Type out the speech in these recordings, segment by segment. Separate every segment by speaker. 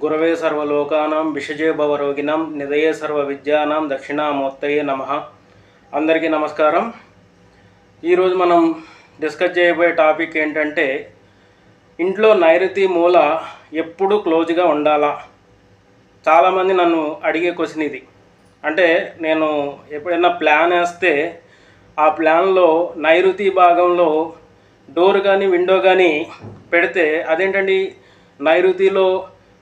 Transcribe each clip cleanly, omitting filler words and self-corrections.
Speaker 1: గురవే సర్వలోకానాం విషజే భవరోగిణం నిదయే సర్వ విద్యానాం దక్షిణామూర్తయే నమః. అందరికీ నమస్కారం. ఈరోజు మనం డిస్కస్ చేయబోయే టాపిక్ ఏంటంటే, ఇంట్లో నైరుతి మూల ఎప్పుడు క్లోజ్గా ఉండాలా? చాలామంది నన్ను అడిగే క్వశ్చన్ ఇది. అంటే నేను ఎప్పుడైనా ప్లాన్ వేస్తే ఆ ప్లాన్లో నైరుతి భాగంలో డోర్ కానీ విండో కానీ పెడితే, అదేంటండి నైరుతిలో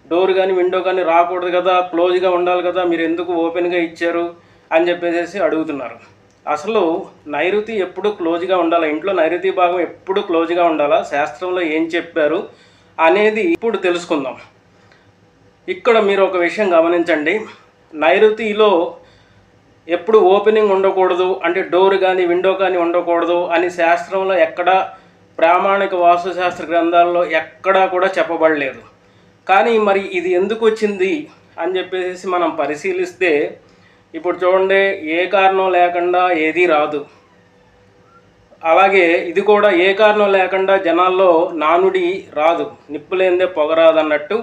Speaker 1: డోర్ కానీ విండో కానీ రాకూడదు కదా, క్లోజ్గా ఉండాలి కదా, మీరు ఎందుకు ఓపెన్గా ఇచ్చారు అని చెప్పేసి అడుగుతున్నారు. అసలు నైరుతి ఎప్పుడు క్లోజ్గా ఉండాలా, ఇంట్లో నైరుతి భాగం ఎప్పుడు క్లోజ్గా ఉండాలా, శాస్త్రంలో ఏం చెప్పారు అనేది ఇప్పుడు తెలుసుకుందాం. ఇక్కడ మీరు ఒక విషయం గమనించండి. నైరుతిలో ఎప్పుడు ఓపెనింగ్ ఉండకూడదు, అంటే డోర్ కానీ విండో కానీ ఉండకూడదు అని శాస్త్రంలో ఎక్కడ ప్రామాణిక వాస్తుశాస్త్ర గ్రంథాల్లో ఎక్కడా కూడా చెప్పబడలేదు. కానీ మరి ఇది ఎందుకు వచ్చింది అని చెప్పేసి మనం పరిశీలిస్తే, ఇప్పుడు చూడండి, ఏ కారణం లేకుండా ఏదీ రాదు. అలాగే ఇది కూడా ఏ కారణం లేకుండా జనాల్లో నానుడి రాదు, నిప్పులేందే పొగరాదు అన్నట్టు.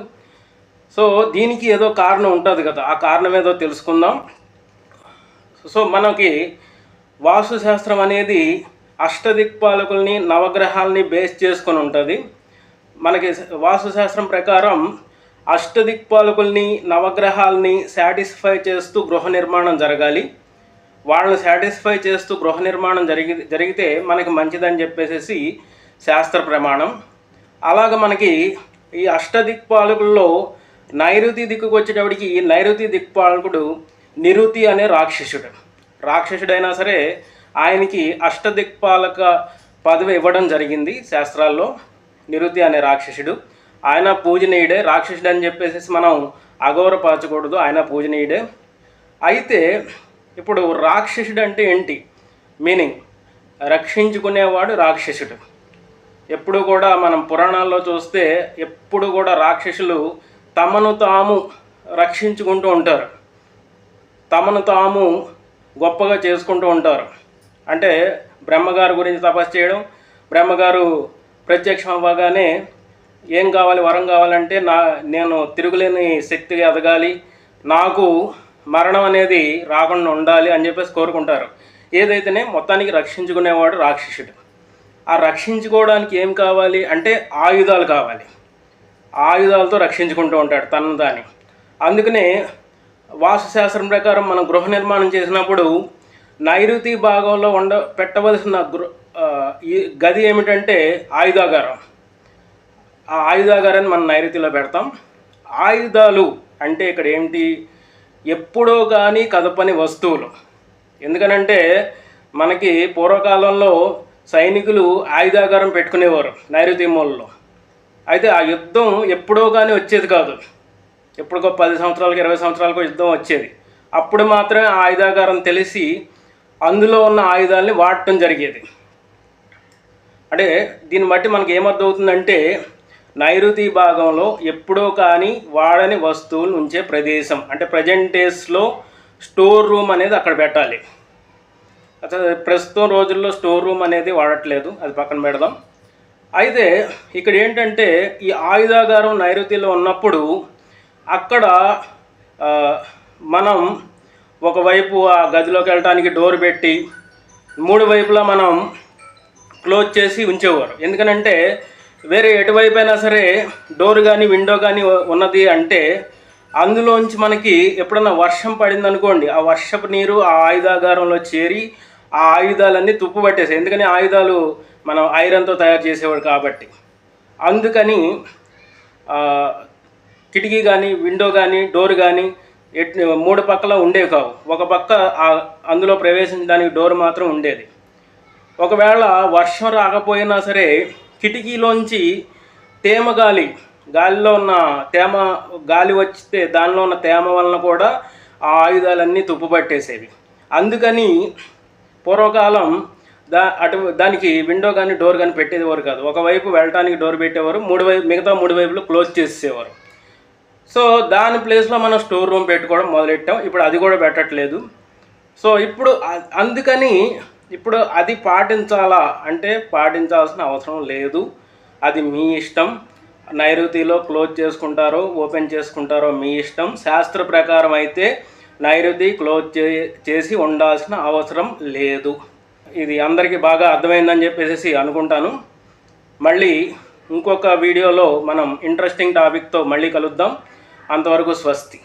Speaker 1: సో దీనికి ఏదో కారణం ఉంటుంది కదా, ఆ కారణం ఏదో తెలుసుకుందాం. సో మనకి వాస్తుశాస్త్రం అనేది అష్టదిక్పాలకుల్ని నవగ్రహాలని బేస్ చేసుకొని ఉంటుంది. మనకి వాస్తుశాస్త్రం ప్రకారం అష్టదిక్పాలకుల్ని నవగ్రహాలని సాటిస్ఫై చేస్తూ గృహ నిర్మాణం జరగాలి. వాళ్ళని సాటిస్ఫై చేస్తూ గృహ నిర్మాణం జరిగితే మనకి మంచిదని చెప్పేసి శాస్త్ర ప్రమాణం. అలాగ మనకి ఈ అష్టదిక్పాలకుల్లో నైరుతి దిక్కుకు వచ్చేటప్పటికి నైరుతి దిక్పాలకుడు నిరుతి అనే రాక్షసుడైనా సరే ఆయనకి అష్టదిక్పాలక పదవి ఇవ్వడం జరిగింది శాస్త్రాల్లో. నిరుతి అనే రాక్షసుడు, ఆయన పూజనీయుడే. రాక్షసుడు అని చెప్పేసి మనం అగౌరవపరచకూడదు, ఆయన పూజనీయుడే. అయితే ఇప్పుడు రాక్షసుడు అంటే ఏంటి మీనింగ్? రక్షించుకునేవాడు రాక్షసుడు. ఎప్పుడు కూడా మనం పురాణాల్లో చూస్తే ఎప్పుడు కూడా రాక్షసులు తమను తాము రక్షించుకుంటూ ఉంటారు, తమను తాము గొప్పగా చేసుకుంటూ ఉంటారు. అంటే బ్రహ్మగారు గురించి తపస్సు చేయడం, బ్రహ్మగారు ప్రత్యక్షం అవ్వగానే ఏం కావాలి, వరం కావాలంటే నేను తిరుగులేని శక్తిగా ఎదగాలి, నాకు మరణం అనేది రాకుండా ఉండాలి అని చెప్పేసి కోరుకుంటారు. ఏదైతేనే మొత్తానికి రక్షించుకునేవాడు రాక్షసుడు. ఆ రక్షించుకోవడానికి ఏం కావాలి అంటే ఆయుధాలు కావాలి. ఆయుధాలతో రక్షించుకుంటూ ఉంటాడు తనను తాని. అందుకనే వాస్తుశాస్త్రం ప్రకారం మనం గృహ నిర్మాణం చేసినప్పుడు నైరుతి భాగంలో పెట్టవలసిన ఈ గది ఏమిటంటే ఆయుధాగారం. ఆ ఆయుధాగారాన్ని మనం నైరుతిలో పెడతాం. ఆయుధాలు అంటే ఇక్కడ ఏంటి? ఎప్పుడో కానీ కదపని వస్తువులు. ఎందుకనంటే మనకి పూర్వకాలంలో సైనికులు ఆయుధాగారం పెట్టుకునేవారు నైరుతి మూలలో. అయితే ఆ యుద్ధం ఎప్పుడో కానీ వచ్చేది కాదు, ఎప్పుడుకో 10 సంవత్సరాలకు 20 సంవత్సరాలకు యుద్ధం వచ్చేది. అప్పుడు మాత్రమే ఆ ఆయుధాగారం తెలిసి అందులో ఉన్న ఆయుధాలని వాడటం జరిగేది. అంటే దీన్ని బట్టి మనకి ఏమర్థమవుతుందంటే, నైరుతి భాగంలో ఎప్పుడో కానీ వాడని వస్తువులు ఉంచే ప్రదేశం, అంటే ప్రజెంట్ డేస్లో స్టోర్ రూమ్ అనేది అక్కడ పెట్టాలి. అసలు ప్రస్తుతం రోజుల్లో స్టోర్ రూమ్ అనేది వాడట్లేదు, అది పక్కన పెడదాం. అయితే ఇక్కడ ఏంటంటే ఈ ఆయుధాగారం నైరుతిలో ఉన్నప్పుడు అక్కడ మనం ఒకవైపు ఆ గదిలోకి వెళ్ళడానికి డోర్ పెట్టి 3 వైపులా మనం క్లోజ్ చేసి ఉంచేవారు. ఎందుకనంటే వేరే ఎటువైపు అయినా సరే డోర్ కానీ విండో కానీ ఉన్నది అంటే అందులోంచి మనకి ఎప్పుడన్నా వర్షం పడింది అనుకోండి, ఆ వర్షపు నీరు ఆ ఆయుధాగారంలో చేరి ఆ ఆయుధాలన్నీ తుప్పు పట్టేసాయి. ఎందుకని ఆయుధాలు మనం ఐరన్తో తయారు చేసేవాడు కాబట్టి. అందుకని కిటికీ కానీ విండో కానీ డోర్ కానీ 3 పక్కల ఉండేవి కావు, ఒక పక్క అందులో ప్రవేశించడానికి డోర్ మాత్రం ఉండేది. ఒకవేళ వర్షం రాకపోయినా సరే కిటికీలోంచి తేమ గాలిలో ఉన్న గాలి వచ్చితే దానిలో ఉన్న తేమ వలన కూడా ఆ ఆయుధాలన్నీ తుప్పుపట్టేసేవి. అందుకని పూర్వకాలం దానికి విండో కానీ డోర్ కానీ పెట్టేవారు కాదు. ఒకవైపు వెళ్ళటానికి డోర్ పెట్టేవారు, మిగతా 3 వైపులు క్లోజ్ చేసేవారు. సో దాని ప్లేస్లో మనం స్టోర్ రూమ్ పెట్టుకోవడం మొదలెట్టాం. ఇప్పుడు అది కూడా పెట్టట్లేదు. సో ఇప్పుడు అందుకని ఇప్పుడు అది పాటించాలా అంటే పాటించాల్సిన అవసరం లేదు, అది మీ ఇష్టం. నైరుతిలో క్లోజ్ చేసుకుంటారో ఓపెన్ చేసుకుంటారో మీ ఇష్టం. శాస్త్ర ప్రకారం అయితే నైరుతి క్లోజ్ చేసి ఉండాల్సిన అవసరం లేదు. ఇది అందరికీ బాగా అర్థమైందని చెప్పేసి అనుకుంటాను. మళ్ళీ ఇంకొక వీడియోలో మనం ఇంట్రెస్టింగ్ టాపిక్తో మళ్ళీ కలుద్దాం. అంతవరకు స్వస్తి.